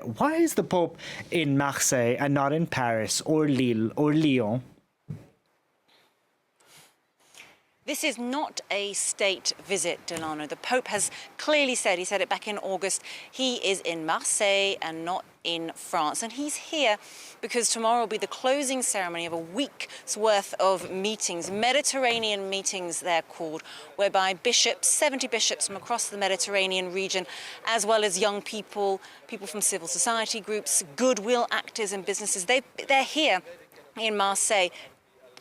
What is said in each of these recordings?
Why is the Pope in Marseille and not in Paris or Lille or Lyon? This is not a state visit, Delano. The Pope has clearly said, he said it back in August, he is in Marseille and not in France. And he's here because tomorrow will be the closing ceremony of a week's worth of meetings, Mediterranean meetings they're called, whereby bishops, 70 bishops from across the Mediterranean region, as well as young people, people from civil society groups, goodwill actors and businesses, they're here in Marseille,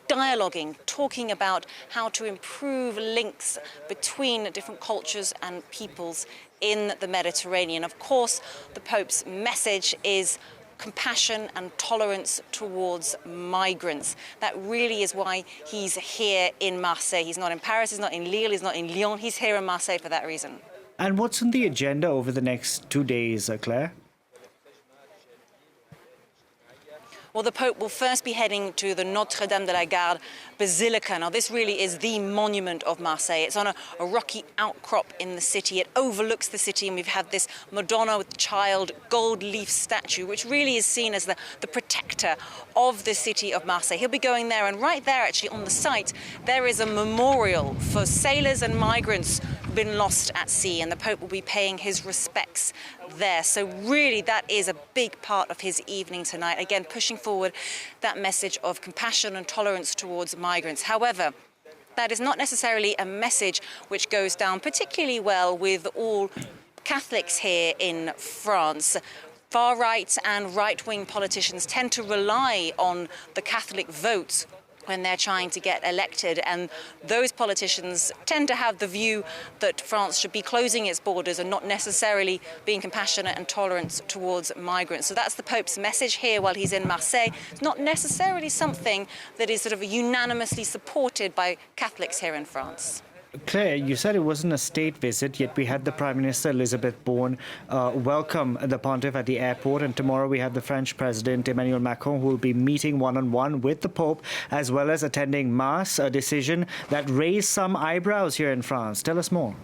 dialoguing, talking about how to improve links between different cultures and peoples in the Mediterranean. Of course, the Pope's message is compassion and tolerance towards migrants. That really is why he's here in Marseille. He's not in Paris, he's not in Lille, he's not in Lyon. He's here in Marseille for that reason. And what's on the agenda over the next 2 days, Claire? Well, the Pope will first be heading to the Notre-Dame de la Garde Basilica. Now, this really is the monument of Marseille. It's on a rocky outcrop in the city. It overlooks the city, and we've had this Madonna with child gold leaf statue, which really is seen as the protector of the city of Marseille. He'll be going there, and right there, actually, on the site, there is a memorial for sailors and migrants who've been lost at sea, and the Pope will be paying his respects there. So really, that is a big part of his evening tonight. Again, pushing forward that message of compassion and tolerance towards migrants. However, that is not necessarily a message which goes down particularly well with all Catholics here in France. Far-right and right-wing politicians tend to rely on the Catholic vote when they're trying to get elected, and those politicians tend to have the view that France should be closing its borders and not necessarily being compassionate and tolerant towards migrants. So that's the Pope's message here while he's in Marseille. It's not necessarily something that is sort of unanimously supported by Catholics here in France. Claire, you said it wasn't a state visit, yet we had the Prime Minister Elizabeth Borne welcome the pontiff at the airport, and tomorrow we have the French President Emmanuel Macron, who will be meeting one-on-one with the Pope, as well as attending Mass, a decision that raised some eyebrows here in France. Tell us more.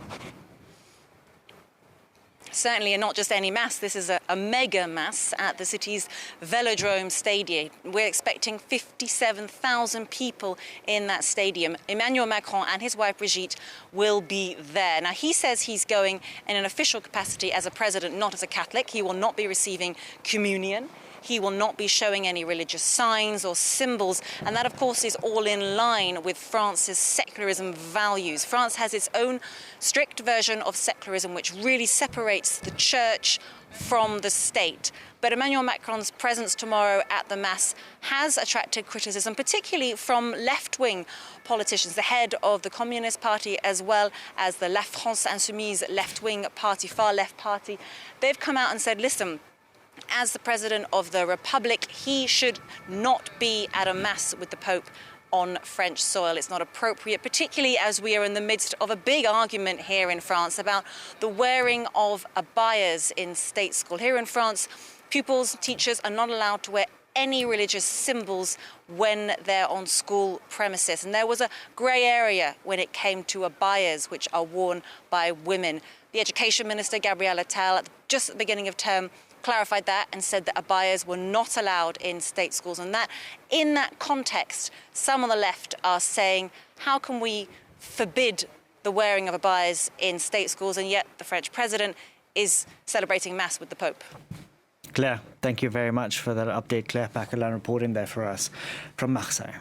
Certainly, and not just any mass. This is a mega mass at the city's Velodrome Stadium. We're expecting 57,000 people in that stadium. Emmanuel Macron and his wife Brigitte will be there. Now, he says he's going in an official capacity as a president, not as a Catholic. He will not be receiving communion. He will not be showing any religious signs or symbols, and that, of course, is all in line with France's secularism values. France has its own strict version of secularism, which really separates the church from the state. But Emmanuel Macron's presence tomorrow at the Mass has attracted criticism, particularly from left-wing politicians, the head of the Communist Party, as well as the La France Insoumise left-wing party, far-left party. They've come out and said, listen, as the President of the Republic, he should not be at a Mass with the Pope on French soil. It's not appropriate, particularly as we are in the midst of a big argument here in France about the wearing of abayas in state school. Here in France, pupils, teachers are not allowed to wear any religious symbols when they're on school premises. And there was a grey area when it came to abayas, which are worn by women. The Education Minister, Gabrielle Attal, just at the beginning of term, clarified that and said that abayas were not allowed in state schools. And that, in that context, some on the left are saying, how can we forbid the wearing of abayas in state schools, and yet the French president is celebrating Mass with the Pope? Claire, thank you very much for that update. Claire Paccalin reporting there for us from Marseille.